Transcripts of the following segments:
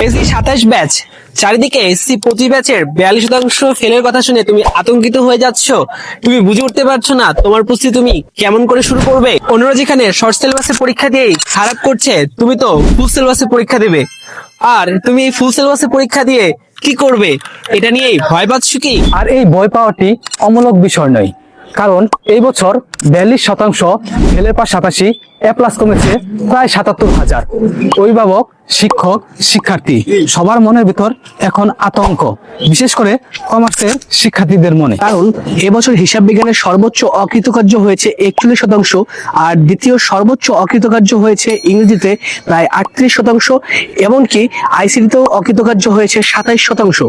AC 27 batch, চারিদিকে SC 25 ব্যাচের 42% ফেলের কথা শুনে তুমি আতঙ্কিত হয়ে যাচ্ছ। তুমি বুঝে উঠতে পারছো না তোমার প্রস্তুতি তুমি কেমন করে শুরু করবে। অন্যরা যেখানে শর্ট সিলেবাসে পরীক্ষা দিয়েই খারাপ করছে, তুমি তো ফুল সিলেবাসে পরীক্ষা দেবে। আর তুমি ফুল সিলেবাসে পরীক্ষা দিয়ে কি করবে এটা নিয়েই ভয় পাচ্ছ কি? আর এই ভয় পাওয়াটি অমূলক বিষয় নয়, কারণ এই বছর 42% ফেলের পাশাপাশি এ প্লাস কমেছে প্রায় 77,000। অভিভাবক, শিক্ষক, শিক্ষার্থী সবার মনের ভিতর এখন আতঙ্ক, বিশেষ করে কমার্সের শিক্ষার্থীদের মনে। কারণ এবছর হিসাব বিজ্ঞানের সর্বোচ্চ অকৃতকার্য হয়েছে 41%, আর দ্বিতীয় সর্বোচ্চ অকৃতকার্য হয়েছে ইংরেজিতে প্রায় 38%, এমনকি আইসিটিতেও অকৃতকার্য হয়েছে 27%।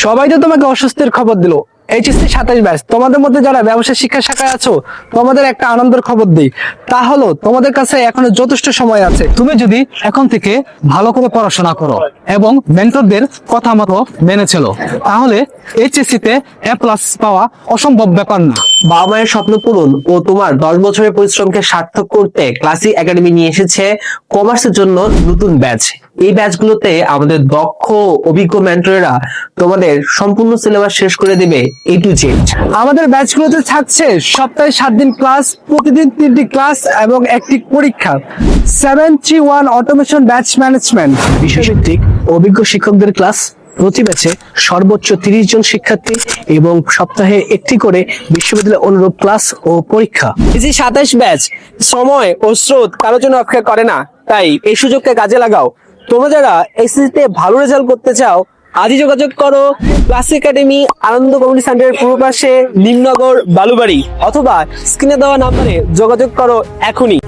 সবাই তো তোমাকে অস্বস্তির খবর দিল। এইচএসসি 27 ব্যাচ, তোমাদের মধ্যে যারা ব্যবসায় শিক্ষা শাখায় আছো, তোমাদের একটা আনন্দের খবর দিই। তা হলো তোমাদের কাছে এখনো যথেষ্ট সময় আছে। তুমি যদি এখন থেকে ভালো করে পড়াশোনা করো এবং মেন্টরদের কথা মতো মেনে চলো, তাহলে এইচএসসি তে এ প্লাস পাওয়া অসম্ভব ব্যাপার না। বাবা মায়ের স্বপ্ন পূরণ ও তোমার 10 বছরের পরিশ্রমকে সার্থক করতে ক্লাসিক একাডেমি নিয়ে এসেছে কমার্সের জন্য নতুন ব্যাচ। এই ব্যাচগুলোতে আমাদের দক্ষ অভিজ্ঞ মেন্টরেরা তোমাদের সম্পূর্ণ সিলেবাস শেষ করে দেবে A to Z। আমাদের ব্যাচগুলোতে থাকছে সপ্তাহে 7 দিন ক্লাস, প্রতিদিন 3টি ক্লাস এবং একটি পরীক্ষা। 731 অটোমেশন ব্যাচ ম্যানেজমেন্ট, বিষয়ভিত্তিক অভিজ্ঞ শিক্ষকদের ক্লাস, প্রতি ব্যাচে সর্বোচ্চ 30 জন শিক্ষার্থী এবং সপ্তাহে একটি করে বিশ্ববিদ্যালয়ের অনুরূপ ক্লাস ও পরীক্ষা। এসি 27 ব্যাচ, সময় ও স্রোত কারোর জন্য অপেক্ষা করে না, তাই এই সুযোগকে কাজে লাগাও। তোমরা যারা এসএসসিতে ভালো রেজাল্ট করতে চাও, আজই যোগাযোগ করো ক্লাসিক একাডেমি, আনন্দ কমিউনিটি সেন্টারের পূর্ব পাশে, নিমনগর, বালুবাড়ি, অথবা স্ক্রিনে দেওয়া নাম্বারে যোগাযোগ করো এখনই।